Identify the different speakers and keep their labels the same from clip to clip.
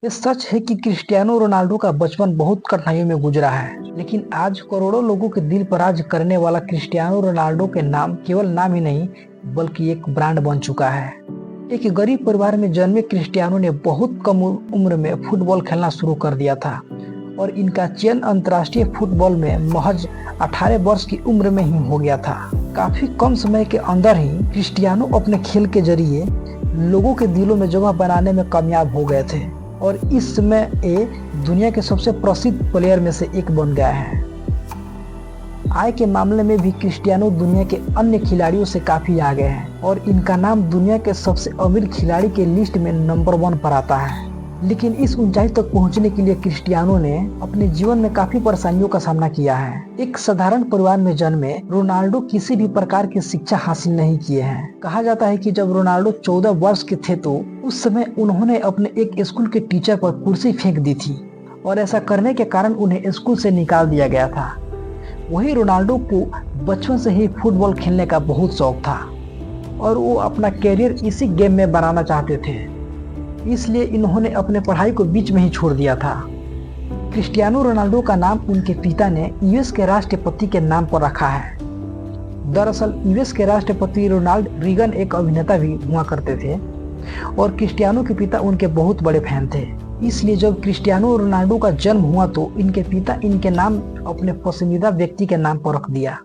Speaker 1: ये सच है कि क्रिस्टियानो रोनाल्डो का बचपन बहुत कठिनाइयों में गुजरा है, लेकिन आज करोड़ों लोगों के दिल पर राज करने वाला क्रिस्टियानो रोनाल्डो के नाम केवल नाम ही नहीं बल्कि एक ब्रांड बन चुका है। एक गरीब परिवार में जन्मे क्रिस्टियानो ने बहुत कम उम्र में फुटबॉल खेलना शुरू कर दिया था और इनका चयन अंतर्राष्ट्रीय फुटबॉल में महज 18 वर्ष की उम्र में ही हो गया था। काफी कम समय के अंदर ही क्रिस्टियानो अपने खेल के जरिए लोगों के दिलों में जगह बनाने में कामयाब हो गए थे और इस समय ये दुनिया के सबसे प्रसिद्ध प्लेयर में से एक बन गया है। आय के मामले में भी क्रिस्टियानो दुनिया के अन्य खिलाड़ियों से काफी आगे हैं और इनका नाम दुनिया के सबसे अमीर खिलाड़ी के लिस्ट में नंबर 1 पर आता है। लेकिन इस ऊंचाई तक पहुंचने के लिए क्रिस्टियानो ने अपने जीवन में काफी परेशानियों का सामना किया है। एक साधारण परिवार में जन्मे रोनाल्डो किसी भी प्रकार की शिक्षा हासिल नहीं किए हैं। कहा जाता है कि जब रोनाल्डो 14 वर्ष के थे तो उस समय उन्होंने अपने एक स्कूल के टीचर पर कुर्सी फेंक दी थी और ऐसा करने के कारण उन्हें स्कूल से निकाल दिया गया था। वही रोनाल्डो को बचपन से ही फुटबॉल खेलने का बहुत शौक था और वो अपना कैरियर इसी गेम में बनाना चाहते थे, इसलिए इन्होंने अपने पढ़ाई को बीच में ही छोड़ दिया था। क्रिस्टियानो रोनाल्डो का नाम उनके पिता ने यूएस के राष्ट्रपति के नाम पर रखा है। दरअसल यूएस के राष्ट्रपति रोनाल्ड रीगन एक अभिनेता भी हुआ करते थे और क्रिस्टियानो के पिता उनके बहुत बड़े फैन थे। इसलिए जब क्रिस्टियानो रोनाल्डो का जन्म हुआ तो इनके पिता इनके नाम अपने पसंदीदा व्यक्ति के नाम पर रख दिया।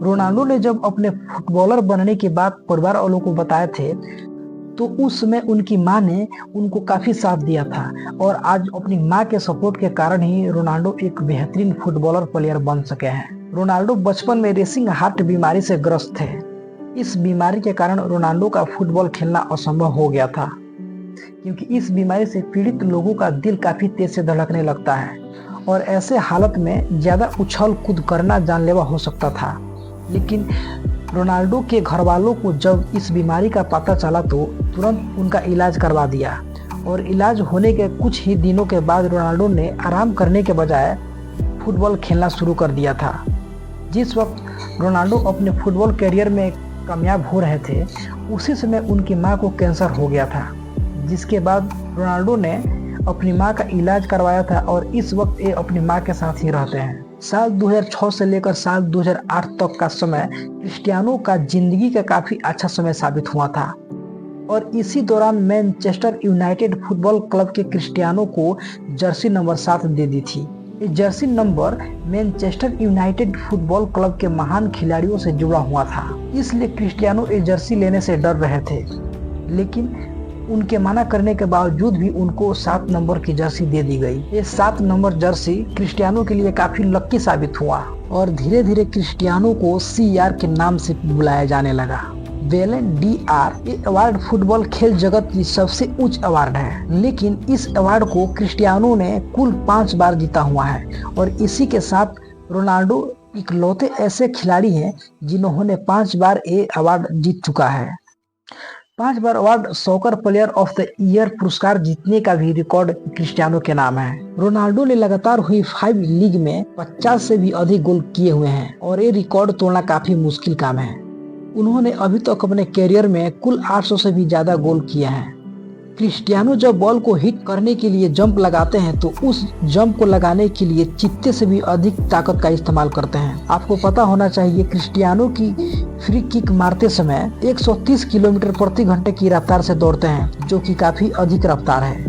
Speaker 1: रोनाल्डो ने जब अपने फुटबॉलर बनने की बात परिवार वालों को बताए थे तो उस समय उनकी मां ने उनको काफी साथ दिया था और आज अपनी मां के सपोर्ट के कारण ही रोनाल्डो एक बेहतरीन फुटबॉलर प्लेयर बन सके हैं। रोनाल्डो बचपन में रेसिंग हार्ट बीमारी से ग्रस्त थे। इस बीमारी के कारण रोनाल्डो का फुटबॉल खेलना असंभव हो गया था, क्योंकि इस बीमारी से पीड़ित लोगों का दिल काफी तेज से धड़कने लगता है और ऐसे हालत में ज्यादा उछल कूद करना जानलेवा हो सकता था। लेकिन रोनाल्डो के घर वालों को जब इस बीमारी का पता चला तो तुरंत उनका इलाज करवा दिया और इलाज होने के कुछ ही दिनों के बाद रोनाल्डो ने आराम करने के बजाय फुटबॉल खेलना शुरू कर दिया था। जिस वक्त रोनाल्डो अपने फुटबॉल करियर में कामयाब हो रहे थे उसी समय उनकी मां को कैंसर हो गया था, जिसके बाद रोनाल्डो ने अपनी मां का इलाज करवाया था और इस वक्त ये अपनी मां के साथ ही रहते हैं। साल 2006 से लेकर साल 2008 तक का समय क्रिस्टियानो का जिंदगी का काफी अच्छा समय साबित हुआ था और इसी दौरान मैनचेस्टर यूनाइटेड फुटबॉल क्लब के क्रिस्टियानो को जर्सी नंबर 7 दे दी थी। ये Jersey number Manchester United football club के महान खिलाड़ियों से जुड़ा हुआ था, इसलिए क्रिस्टियानो ये जर्सी लेने से डर रहे थे, लेकिन उनके मना करने के बावजूद भी उनको 7 नंबर की जर्सी दे दी गई। ये 7 नंबर जर्सी क्रिस्टियानो के लिए काफी लकी साबित हुआ और धीरे धीरे क्रिस्टियानो को CR के नाम से बुलाया जाने लगा। बैलन डीआर ये अवार्ड फुटबॉल खेल जगत की सबसे उच्च अवार्ड है, लेकिन इस अवार्ड को क्रिस्टियानो ने कुल 5 बार जीता हुआ है और इसी के साथ रोनाल्डो इकलौते ऐसे खिलाड़ी हैं जिन्होंने 5 बार ये अवार्ड जीत चुका है। 5 बार award soccer player of the year पुरस्कार जीतने का भी रिकॉर्ड क्रिस्टियानो के नाम है। रोनाल्डो ने लगातार हुई 5 लीग में 50 से भी अधिक गोल किए हुए हैं और ये रिकॉर्ड तोड़ना काफी मुश्किल काम है। उन्होंने अभी तक अपने कैरियर में कुल 800 से भी ज्यादा गोल किए हैं। क्रिस्टियानो जब बॉल को हिट करने के लिए जंप लगाते हैं तो उस जंप को लगाने के लिए चित्ते से भी अधिक ताकत का इस्तेमाल करते हैं। आपको पता होना चाहिए क्रिस्टियानो की फ्री किक मारते समय 130 किलोमीटर प्रति घंटे की रफ्तार से दौड़ते हैं, जो कि काफी अधिक रफ्तार है।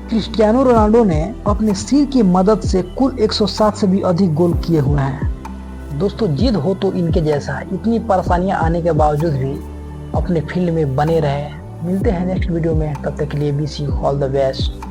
Speaker 1: क्रिस्टियानो रोनाल्डो ने अपने सिर की मदद से कुल 107 से भी अधिक गोल किए हुए हैं। दोस्तों, जिद हो तो इनके जैसा, इतनी परेशानियां आने के बावजूद भी अपने फील्ड में बने रहे। मिलते हैं नेक्स्ट वीडियो में, तब तक के लिए wish you all the best.